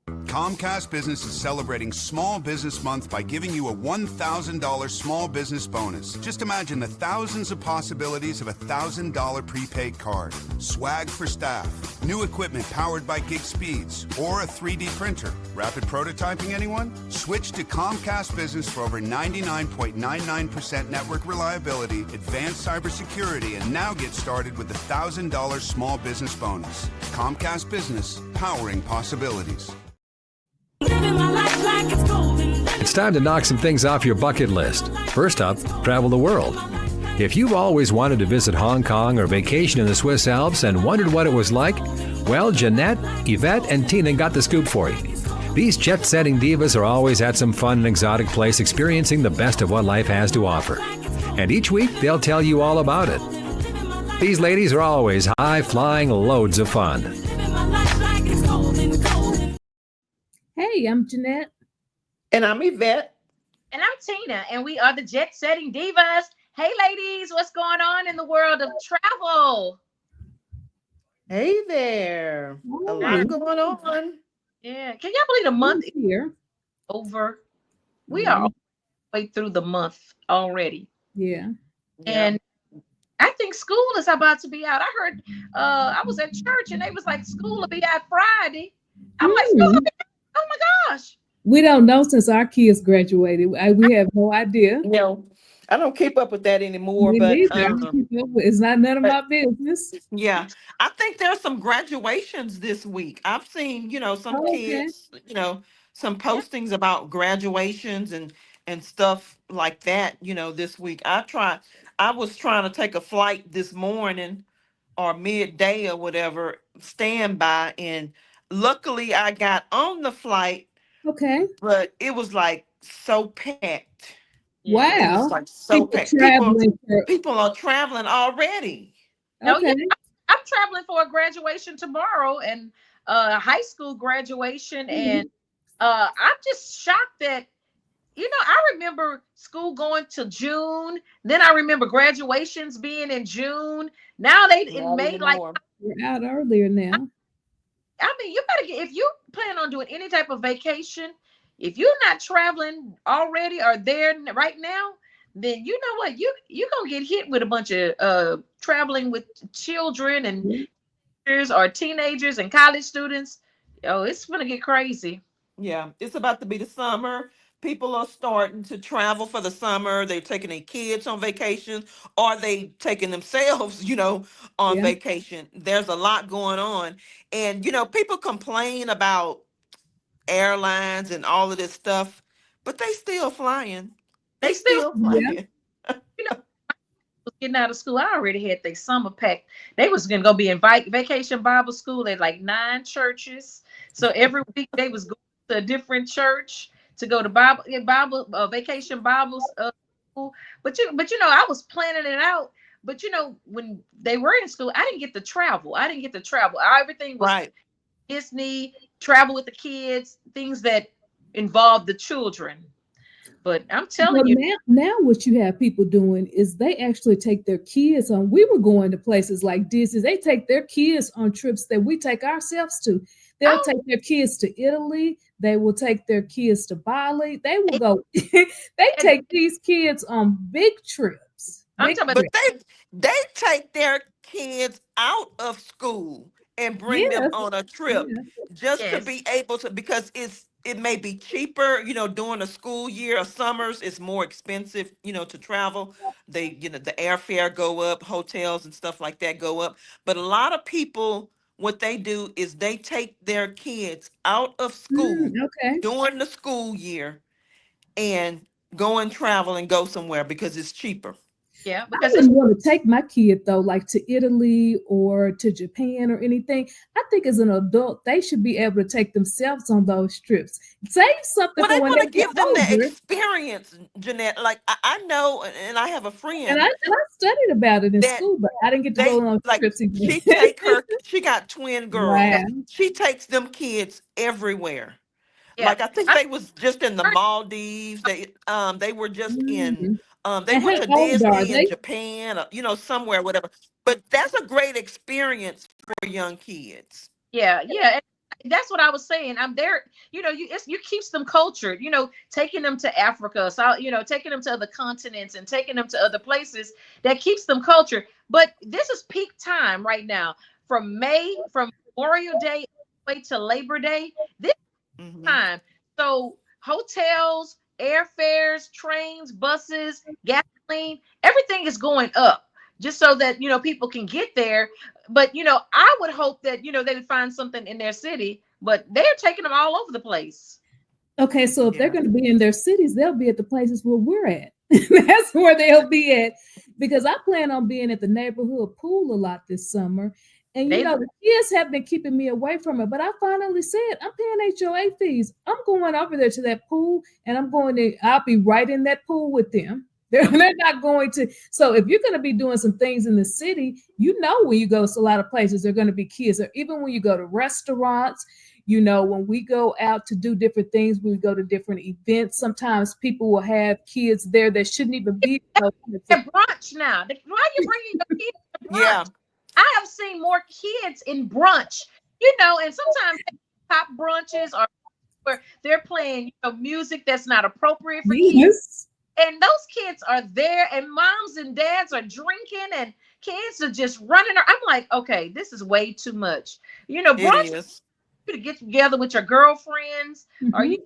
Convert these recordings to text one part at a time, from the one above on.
Comcast Business is celebrating Small Business Month by giving you a $1,000 small business bonus. Just imagine the thousands of possibilities of a $1,000 prepaid card, swag for staff, new equipment powered by gig speeds, or a 3D printer. Rapid prototyping, anyone? Switch to Comcast Business for over 99.99% network reliability, advanced cybersecurity, and now get started with the $1,000 small business bonus. Comcast Business, powering possibilities. It's time to knock some things off your bucket list. First up, travel the world. If you've always wanted to visit Hong Kong or vacation in the Swiss Alps and wondered what it was like, well, Jeanette, Yvette, and Tina got the scoop for you. These Jet Setting Divas are always at some fun and exotic place experiencing the best of what life has to offer. And each week, they'll tell you all about it. These ladies are always high-flying loads of fun. Hey, I'm Jeanette. And I'm Yvette. And I'm Tina, and we are the Jet Setting Divas. Hey, ladies, what's going on in the world of travel? Hey there. A lot going on. Yeah. Can y'all believe the month is here over? We are all the way through the month already. Yeah. And I think school is about to be out. I heard, I was at church, and they was like, school will be out Friday. I'm like, school will be out? Oh, my gosh. We don't know since our kids graduated. We have no idea. No, I don't keep up with that anymore. But it's not none of my business. Yeah, I think there's some graduations this week. I've seen, some kids, some postings about graduations and stuff like that. This week. I was trying to take a flight this morning or midday or whatever, standby, and luckily I got on the flight. Okay. But it was like so packed. Wow. It was like so packed. People are traveling already. Okay. I'm traveling for a graduation tomorrow and high school graduation. And I'm just shocked that, I remember school going to June. Then I remember graduations being in June. Now it made like we're out earlier now. I mean, you better if you plan on doing any type of vacation, if you're not traveling already or there right now, then you know what, you're gonna get hit with a bunch of traveling with children and or teenagers and college students. Oh, it's gonna get crazy. Yeah, it's about to be the summer. People are starting to travel for the summer. They're taking their kids on vacation, or they taking themselves, on vacation. There's a lot going on. And, people complain about airlines and all of this stuff, but they still flying. They still flying. Getting out of school, I already had their summer packed. They was gonna go be in vacation Bible school at like 9 churches. So every week they was going to a different church to go to vacation Bibles school. But I was planning it out. But when they were in school, I didn't get to travel. Everything was Disney, travel with the kids, things that involve the children. But I'm telling you now what you have people doing is they actually take their kids on. We were going to places like Disney. They take their kids on trips that we take ourselves to. They'll take their kids to Italy. They will take their kids to Bali. They will go. They take these kids on big trips. But they take their kids out of school and bring them on a trip just to be able to, because it may be cheaper, during the school year or summers, it's more expensive, to travel. The airfare go up, hotels and stuff like that go up. But a lot of people, what they do is they take their kids out of school during the school year and go and travel and go somewhere because it's cheaper. Yeah, because I wouldn't want to take my kid though, like to Italy or to Japan or anything. I think as an adult, they should be able to take themselves on those trips. Save something. Well, they want to give them the experience, Jeanette. Like I know, and I have a friend, and I studied about it in school, but I didn't get to go on those trips. She got twin girls. Wow. She takes them kids everywhere. Yeah. Like I think they was just in the Maldives. They were just in. They went to Disney in Japan, somewhere, whatever. But that's a great experience for young kids. Yeah. that's what I was saying. I'm there, you keeps them cultured, taking them to Africa, so taking them to other continents and taking them to other places that keeps them cultured. But this is peak time right now, from Memorial Day way to Labor Day. This time. So hotels, airfares, trains, buses, gasoline, everything is going up just so that people can get there. But I would hope that they would find something in their city, but they're taking them all over the place. Okay, so if they're going to be in their cities, they'll be at the places where we're at. That's where they'll be at, because I plan on being at the neighborhood pool a lot this summer. And the kids have been keeping me away from it, but I finally said, I'm paying HOA fees. I'm going over there to that pool, and I'll be right in that pool with them. They're not going to. So if you're going to be doing some things in the city, when you go to a lot of places, there are going to be kids. Or even when you go to restaurants, when we go out to do different things, we go to different events. Sometimes people will have kids there that shouldn't even be. At brunch now. Why are you bringing the kids to brunch? Yeah. I have seen more kids in brunch, and sometimes pop brunches are where they're playing music that's not appropriate for kids. And those kids are there, and moms and dads are drinking, and kids are just running. I'm like, okay, this is way too much. Brunch is to get together with your girlfriends or your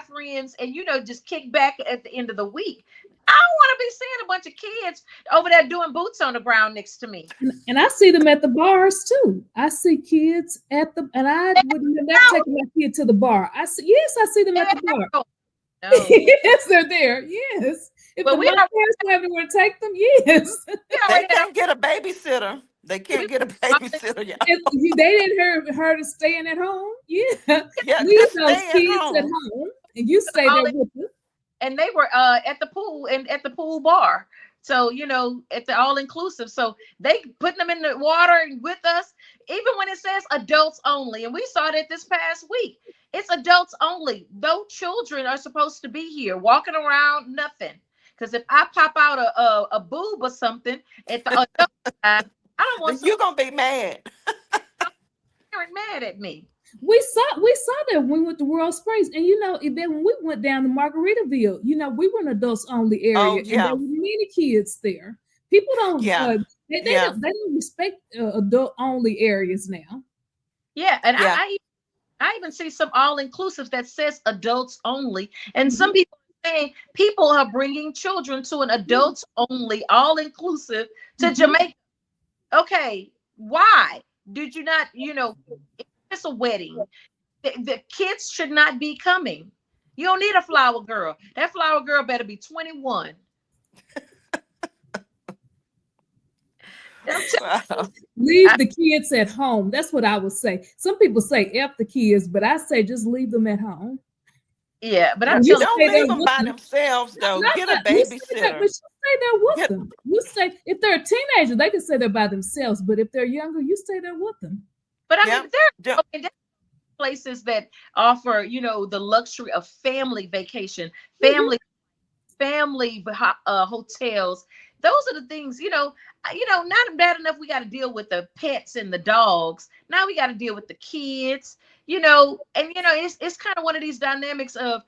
friends, and just kick back at the end of the week. I don't want to be seeing a bunch of kids over there doing boots on the ground next to me. And I see them at the bars too. I see kids and I would never take my kid to the bar. I see them at the bar. No. Yes, they're there. Yes. If the parents have anywhere to take them, yes. They can't get a babysitter. They can't get a babysitter. Yeah. They didn't her to staying at home. Yeah. Leave those kids at home, and you stay there with them. And they were at the pool and at the pool bar. So, at the all-inclusive. So they putting them in the water with us, even when it says adults only. And we saw that this past week. It's adults only. No children are supposed to be here walking around, nothing. Because if I pop out a boob or something at the adult side, I don't want you're going to be mad. You're mad at me. We saw that when we went to World Springs, and then when we went down to Margaritaville, we were an adults only area, and there were many kids there. People don't, they don't respect adult only areas now. Yeah, and I even see some all inclusive that says adults only, and some people are saying people are bringing children to an adults only all inclusive to Jamaica. Okay, why did you not? It's a wedding. The kids should not be coming. You don't need a flower girl. That flower girl better be 21. Leave the kids at home. That's what I would say. Some people say F the kids, but I say just leave them at home. Yeah, but I don't leave them by themselves though. Get a babysitter. You stay there with them. You stay if they're a teenager, they can stay there by themselves. But if they're younger, you stay there with them. But I mean, there are places that offer, the luxury of family vacation, family hotels. Those are the things, not bad enough. We got to deal with the pets and the dogs. Now we got to deal with the kids, and it's kind of one of these dynamics of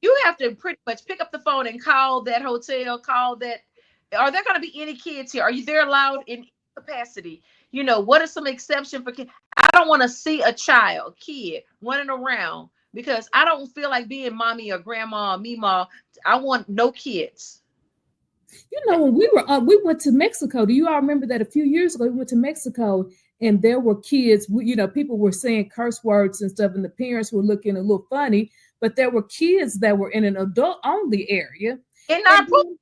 you have to pretty much pick up the phone and call that hotel, are there going to be any kids here? Are you there allowed in capacity? What are some exceptions for kids? I don't want to see a kid running around because I don't feel like being mommy or grandma or Mima. I want no kids. When we went to Mexico, do you all remember that a few years ago we went to Mexico and there were kids, people were saying curse words and stuff and the parents were looking a little funny, but there were kids that were in an adult only area. In our pool.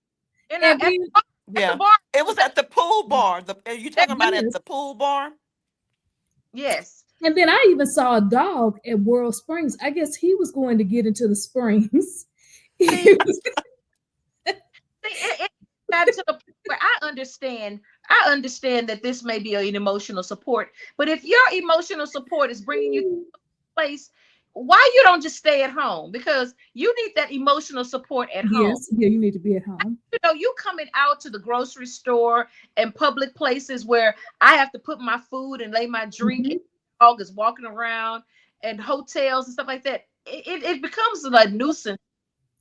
It was at the pool bar. Are you talking about at the pool bar? Yes. And then I even saw a dog at World Springs. I guess he was going to get into the springs. It got to the point where I understand that this may be an emotional support, but if your emotional support is bringing you to a place, why you don't just stay at home? Because you need that emotional support at home. Yes, you need to be at home. You coming out to the grocery store and public places where I have to put my food and lay my drink in dog is walking around and hotels and stuff like that. It becomes a nuisance.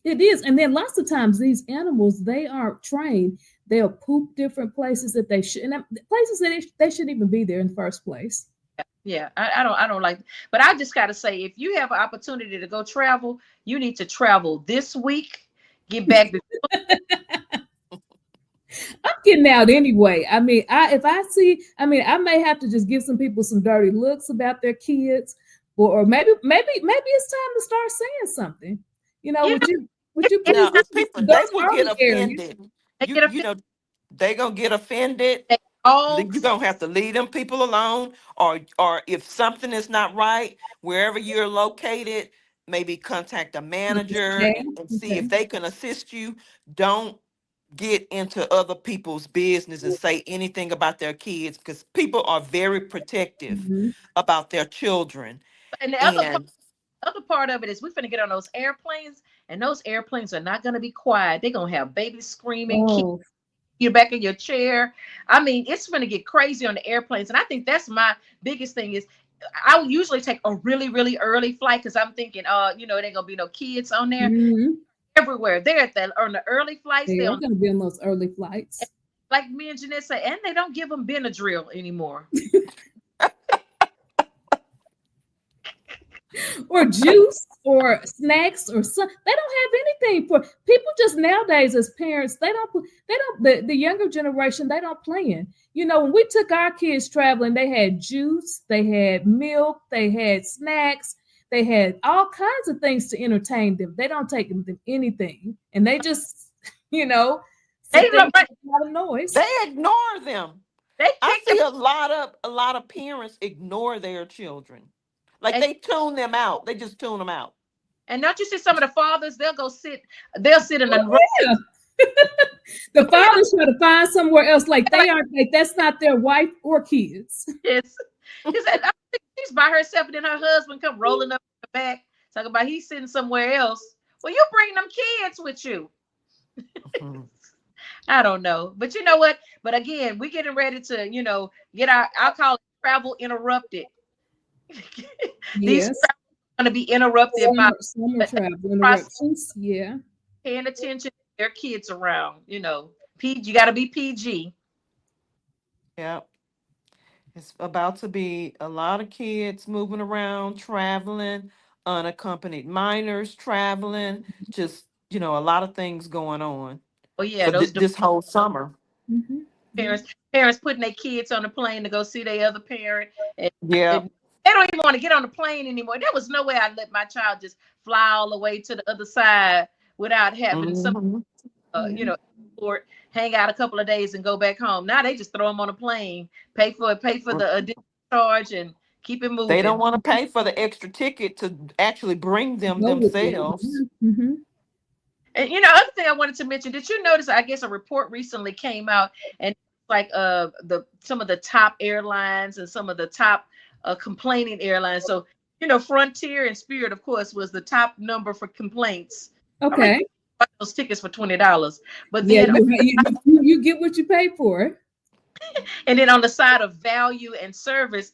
It is. And then lots of times these animals, they aren't trained. They'll poop different places that they should, and places that they shouldn't even be there in the first place. Yeah, I don't like, but I just gotta say, if you have an opportunity to go travel, you need to travel this week. Get back before. I'm getting out anyway. I mean, if I see, I mean, I may have to just give some people some dirty looks about their kids, or maybe it's time to start saying something. You know, would you please No, people they those will get early areas? offended. You know they gonna get offended. Oh, You're gonna have to leave them people alone, or if something is not right, wherever you're located, maybe contact a manager and see Okay. if they can assist you. Don't get into other people's business and say anything about their kids, because people are very protective Mm-hmm. about their children. and the And other part of it is we're gonna get on those airplanes, and those airplanes are not gonna be quiet. They're gonna have babies screaming, kids Oh, you back in your chair. I mean, it's gonna get crazy on the airplanes, and I think that's my biggest thing is I would usually take a really, really early flight because I'm thinking, there ain't gonna be no kids on there. mm-hmm. Everywhere. They're on the early flights. They They're are on, going to be on those early flights. like me and Jeanette say, and they don't give them Benadryl anymore. Or juice or snacks or some. They don't have anything for people. Just nowadays as parents, the younger generation, they don't plan. You know, when we took our kids traveling, they had juice, they had milk, they had snacks, they had all kinds of things to entertain them. They don't take them anything, and they just sit there and make a lot of noise. they ignore them. They I kick see them, a lot of parents ignore their children. Like and, they tune them out. They just tune them out. and don't you see some of the fathers? They'll sit in the Yeah. The fathers try to find somewhere else, like they aren't, like that's not their wife or kids. yes. He said she's by herself, and then her husband come rolling up in the back, talking about he's sitting somewhere else. Well, you bring them kids with you. Mhm. I don't know, but you know what? But again, we're getting ready to, get I'll call it travel interrupted. These Yes. going to be interrupted by Summer travel process, interruptions. Yeah. paying attention to their kids around. You got to be PG. Yeah. It's about to be a lot of kids moving around, traveling, unaccompanied minors traveling, just, a lot of things going on Oh yeah, for those this whole summer. Mm-hmm. parents putting their kids on the plane to go see their other parent, Yeah. and they don't even want to get on the plane anymore. There was no way I'd let my child just fly all the way to the other side without having some, Mhm. or hang out a couple of days and go back home. Now they just throw them on a plane, pay for the additional charge, and keep it They don't moving. want to pay for the extra ticket to actually bring them Go with them. themselves. Mm-hmm. And other thing I wanted to mention, did you notice? I guess a report recently came out, and like some of the top airlines and some of the top complaining airlines. So Frontier and Spirit, of course, was the top number for complaints. Okay. Buy those tickets for $20, but Yeah, then you get what you pay for. and then on the side of value and service,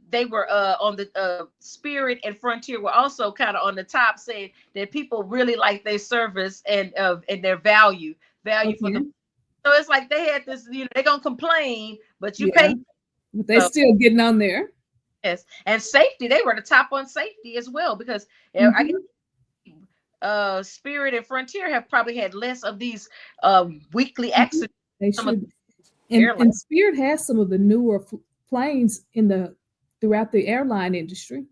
they were on the Spirit and Frontier were also kind of on the top, saying that people really like their service and their value for the. So it's like they had this, they're gonna complain, but you pay. But they still getting on there. Yes, and safety, they were the top on safety as well, because I guess Spirit and Frontier have probably had less of these weekly accidents. They should. And Spirit has some of the newer planes throughout the airline industry.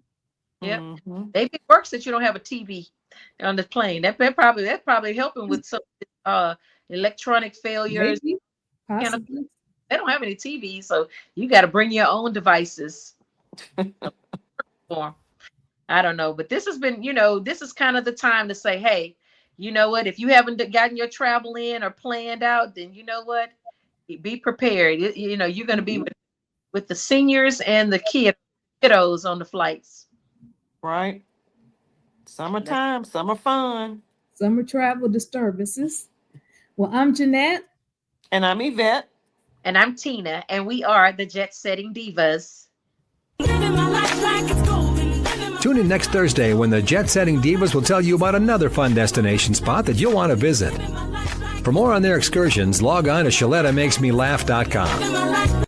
Yeah, Mm-hmm. maybe it works that you don't have a TV on the plane. That's probably helping with some electronic failures. Maybe, possibly. They don't have any TVs, so you got to bring your own devices. I don't know, but this has been, this is kind of the time to say, hey, you know what? If you haven't gotten your travel in or planned out, then you know what? Be prepared. You're going to be with the seniors and the kiddos on the flights. Right. Summertime, summer fun. Summer travel disturbances. Well, I'm Jeanette. And I'm Yvette. And I'm Tina. And we are the Jet Setting Divas. Tune in next Thursday when the Jet Setting Divas will tell you about another fun destination spot that you'll want to visit. For more on their excursions, log on to ShalettaMakesMeLaugh.com.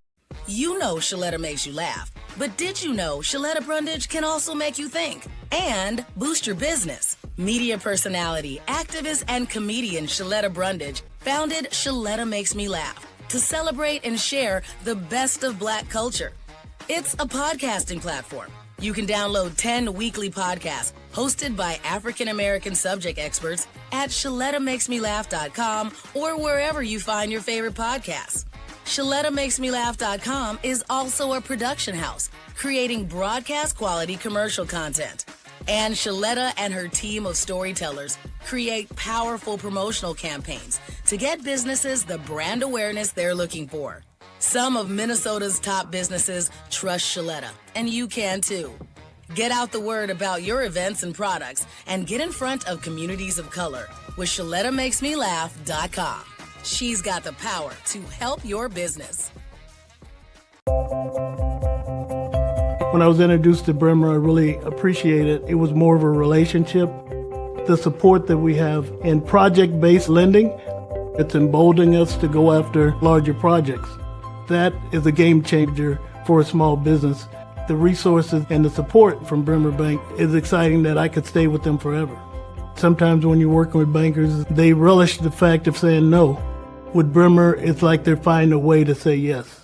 You know Shaletta makes you laugh, but did you know Shaletta Brundage can also make you think and boost your business? Media personality, activist, and comedian Shaletta Brundage founded Shaletta Makes Me Laugh to celebrate and share the best of Black culture. It's a podcasting platform. You can download 10 weekly podcasts hosted by African-American subject experts at ShalettaMakesMeLaugh.com or wherever you find your favorite podcasts. ShalettaMakesMeLaugh.com is also a production house, creating broadcast-quality commercial content. And Shaletta and her team of storytellers create powerful promotional campaigns to get businesses the brand awareness they're looking for. Some of Minnesota's top businesses trust Shaletta, and you can too. Get out the word about your events and products and get in front of communities of color with ShalettaMakesMeLaugh.com. She's got the power to help your business. When I was introduced to Bremer, I really appreciated it. It was more of a relationship. The support that we have in project-based lending, it's emboldening us to go after larger projects. That is a game changer for a small business. The resources and the support from Bremer Bank is exciting that I could stay with them forever. Sometimes when you're working with bankers, they relish the fact of saying no. With Bremer, it's like they're finding a way to say yes.